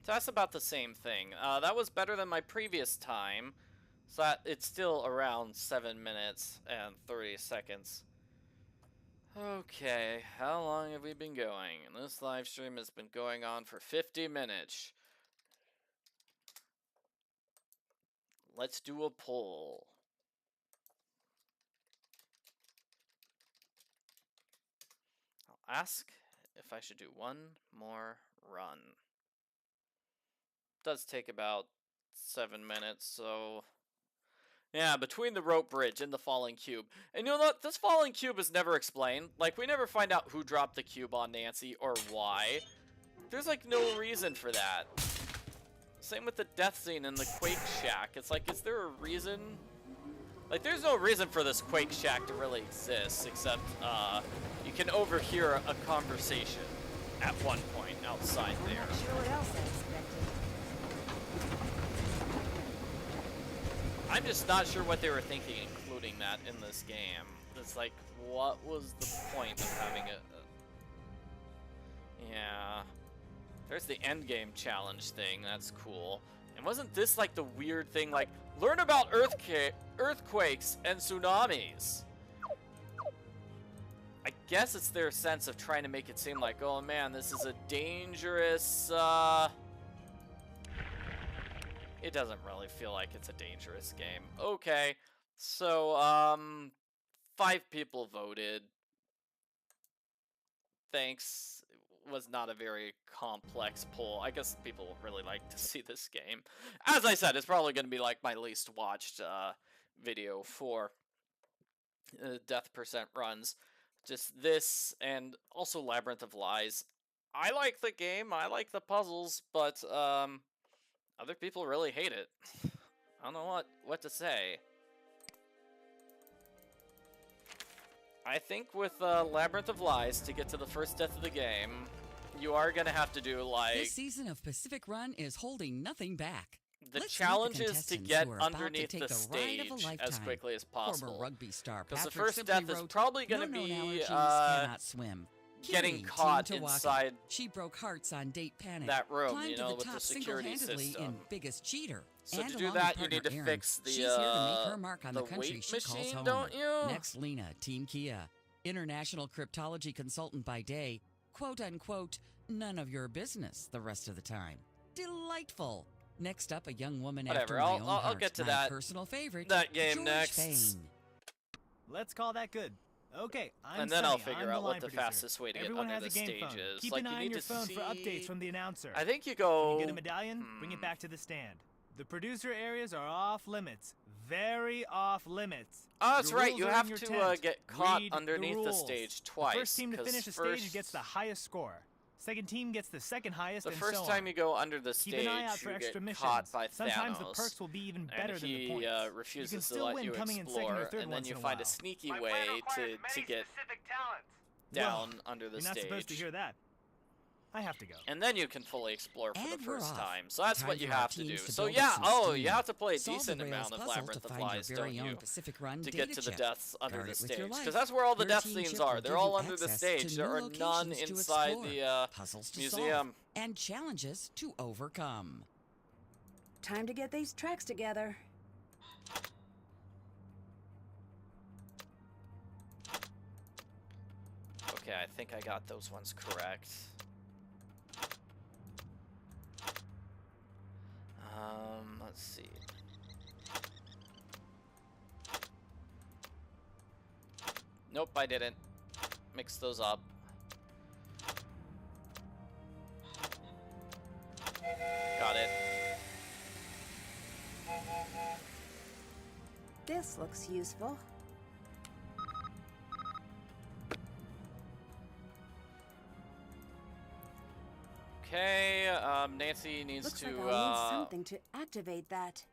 So that's about the same thing. That was better than my previous time. So that it's still around 7 minutes and 30 seconds. Okay, how long have we been going? And this live stream has been going on for 50 minutes. Let's do a poll. I'll ask if I should do one more run. Does take about 7 minutes, so yeah, between the rope bridge and the falling cube. And you know what? This falling cube is never explained. Like, we never find out who dropped the cube on Nancy or why. There's like no reason for that. Same with the death scene in the Quake Shack. It's like, is there a reason? Like, there's no reason for this Quake Shack to really exist, except you can overhear a conversation at one point outside there. I'm not sure what else I expected. I'm just not sure what they were thinking including that in this game. It's like, what was the point of having a yeah. There's the endgame challenge thing, that's cool. And wasn't this like the weird thing, like, learn about earthquakes and tsunamis? I guess it's their sense of trying to make it seem like, oh man, this is a dangerous, it doesn't really feel like it's a dangerous game. Okay, so, 5 people voted. Thanks. It was not a very complex poll. I guess people really like to see this game. As I said, it's probably going to be like my least watched video for death percent runs. Just this, and also Labyrinth of Lies. I like the game, I like the puzzles, but, other people really hate it. I don't know what to say. I think with Labyrinth of Lies, to get to the first death of the game, you are going to have to do, like... This season of Pacific Run is holding nothing back. The Let's challenge meet the is to contestants get who are about to underneath take the the ride of a stage as lifetime. quickly as Former possible. rugby star Because the Patrick first simply death is wrote, probably going to "No known be allergies cannot swim." getting Kiri, caught Team Tawaki. inside She broke hearts on date panic. that room, climbed you to know, the with top the security single-handedly system. in Biggest Cheater. So and to do along that, with you need partner to Erin, fix the, she's here to make her mark on the country weight she calls machine, home. don't you? Next, Lena, Team Kia, international cryptology consultant by day, quote-unquote, none of your business the rest of the time. Delightful. Next up, a young woman after Whatever, my I'll- own I'll heart, get to my that- personal favorite, that game George next. Payne. Let's call that good. Okay, I'm And then Sonny. I'll figure I'm the out what line the producer. fastest way to get Everyone under has the a game stage phone. is. Keep Like, an you eye on need your to phone for see... updates from the announcer. I think you When go... you get a medallion, bring it back to the stand. The producer areas are off limits. Very off limits. Oh, that's Your right. rules You are in have your to tent. get caught Read underneath the rules. stage twice. The first team to 'cause finish a stage gets the highest score. Second team gets the second highest, The and first so time on. you go under the stage, Keep an eye out for you extra get missions. caught by Sometimes Thanos. the perks will be even better and than the he points. You refuses can to still let win you coming in second or explore, third and then once you in a find a while. sneaky My way plan to requires many get specific talents. down Well, under the You're not stage. supposed to hear that. I have to go. And then you can fully explore for the And we're first off. time. So that's Time what you for our have to do. teams to So build up yeah, some oh, steam. you have to play a Solve the decent Rails amount of puzzle Labyrinth to of find Lies, your don't very own you? Pacific Run To data get to the chip. deaths under Guard the it with your stage. life. Because that's where all the Your death team scenes chip are. will They're give all you under the access stage. to There new are none locations to inside explore, the puzzles to museum. solve, and challenges to overcome. Time to get these tracks together. Okay, I think I got those ones correct. Let's see. Nope, I didn't. Mix those up. Got it. This looks useful. Okay, Nancy needs Looks to, like I'll need something to activate that.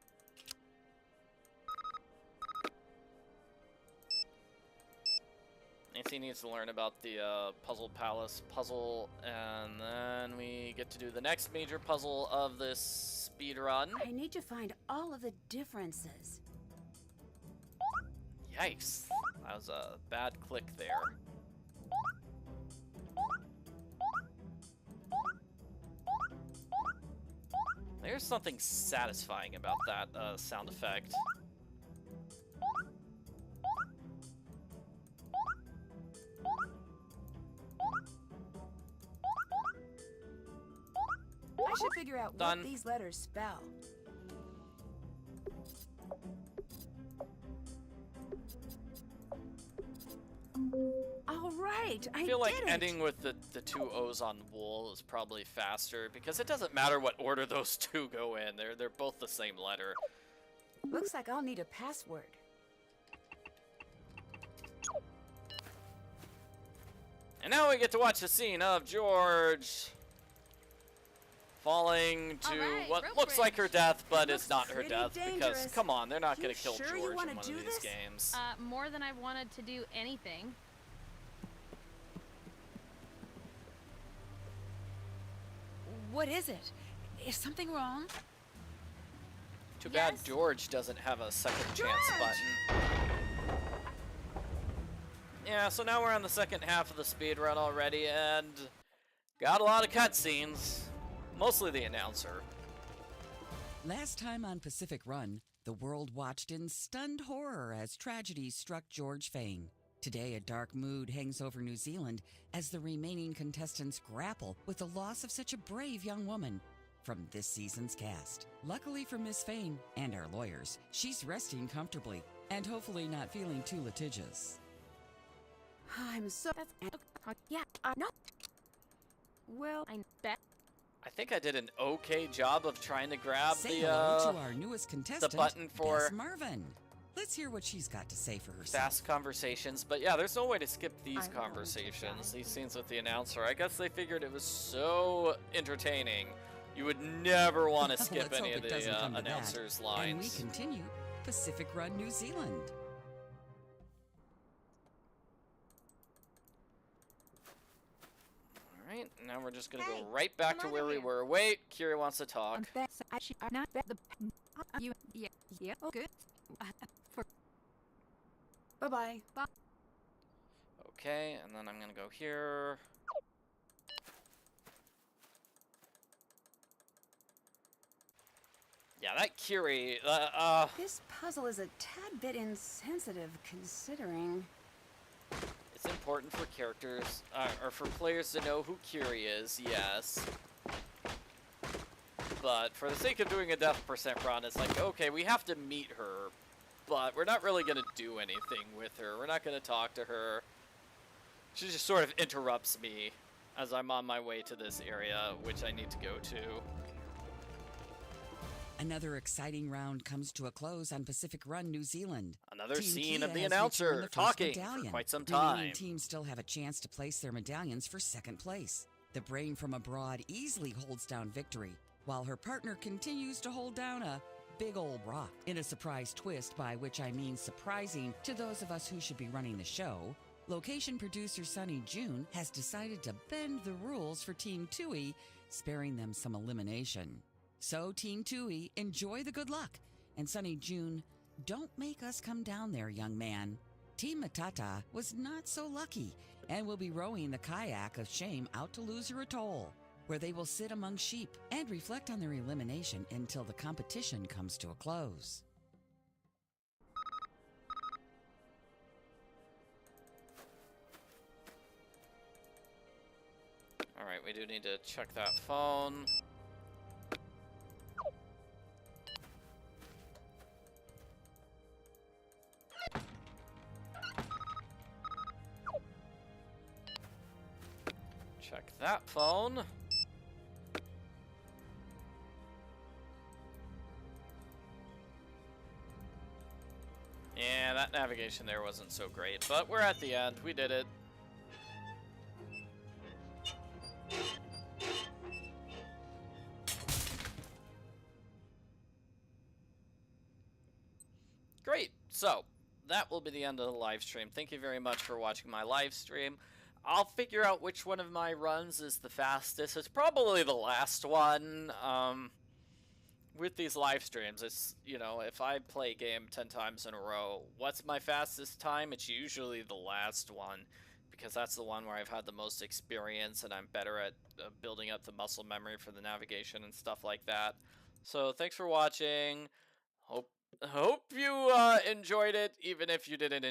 Nancy needs to learn about the Puzzle Palace puzzle, and then we get to do the next major puzzle of this speed run. I need to find all of the differences. Yikes, that was a bad click there. There's something satisfying about that sound effect. I should figure out Done. what these letters spell. All right, I feel like did it. ending with the two O's on wool is probably faster because it doesn't matter what order those two go in. They're both the same letter. Looks like I'll need a password. And now we get to watch the scene of George falling to Alright, what rope looks like her death, but It it's looks not her pretty death because, dangerous. come on, they're not You going to kill sure you George wanna in one do of these this? games. More than I've wanted to do anything. What is it? Is something wrong? Too bad Yes? George doesn't have a second chance George! button. Yeah, so now we're on the second half of the speedrun already, and got a lot of cutscenes. Mostly the announcer. Last time on Pacific Run, the world watched in stunned horror as tragedy struck George Fane. Today, a dark mood hangs over New Zealand as the remaining contestants grapple with the loss of such a brave young woman from this season's cast. Luckily for Miss Fane and our lawyers, she's resting comfortably and hopefully not feeling too litigious. I'm so... Yeah, I know. Well, I bet. I think I did an okay job of trying to grab Say the hello to our newest contestant, button for Bess Marvin. Let's hear what she's got to say for herself. fast conversations, but yeah, there's no way to skip these I won't conversations, try. these scenes with the announcer. I guess they figured it was so entertaining, you would never want to skip Let's any hope of it doesn't the come to that. announcer's And we lines. continue Pacific Run New Zealand. Alright, now we're just gonna Hey, go right back to come where over we here. were. Wait, Kira wants to talk. I should not bet the. You. Yeah. Yeah. Oh, good. For bye-bye. Okay, and then I'm gonna go here. Yeah, that Kiri, This puzzle is a tad bit insensitive, considering... it's important for characters, or for players to know who Kiri is, yes. But for the sake of doing a death percent run, it's like, okay, we have to meet her, but we're not really gonna do anything with her. We're not gonna talk to her. She just sort of interrupts me as I'm on my way to this area, which I need to go to. Another exciting round comes to a close on Pacific Run New Zealand. Another Team scene Kia of the has announcer returned the first talking medallion. for quite some Remaining time. teams still have a chance to place their medallions for second place. The brain from abroad easily holds down victory, while her partner continues to hold down a big old rock. In a surprise twist, by which I mean surprising to those of us who should be running the show, location producer Sunny June has decided to bend the rules for Team Tui, sparing them some elimination. So, Team Tui, enjoy the good luck. And Sunny June, don't make us come down there, young man. Team Matata was not so lucky and will be rowing the kayak of shame out to Loser Atoll, where they will sit among sheep and reflect on their elimination until the competition comes to a close. Alright, we do need to check that phone. Check that phone. Yeah, that navigation there wasn't so great, but we're at the end. We did it. Great. So, that will be the end of the live stream. Thank you very much for watching my live stream. I'll figure out which one of my runs is the fastest. It's probably the last one. With these live streams, it's, you know, if I play a game 10 times in a row, what's my fastest time? It's usually the last one, because that's the one where I've had the most experience and I'm better at building up the muscle memory for the navigation and stuff like that. So thanks for watching. Hope you enjoyed it, even if you didn't enjoy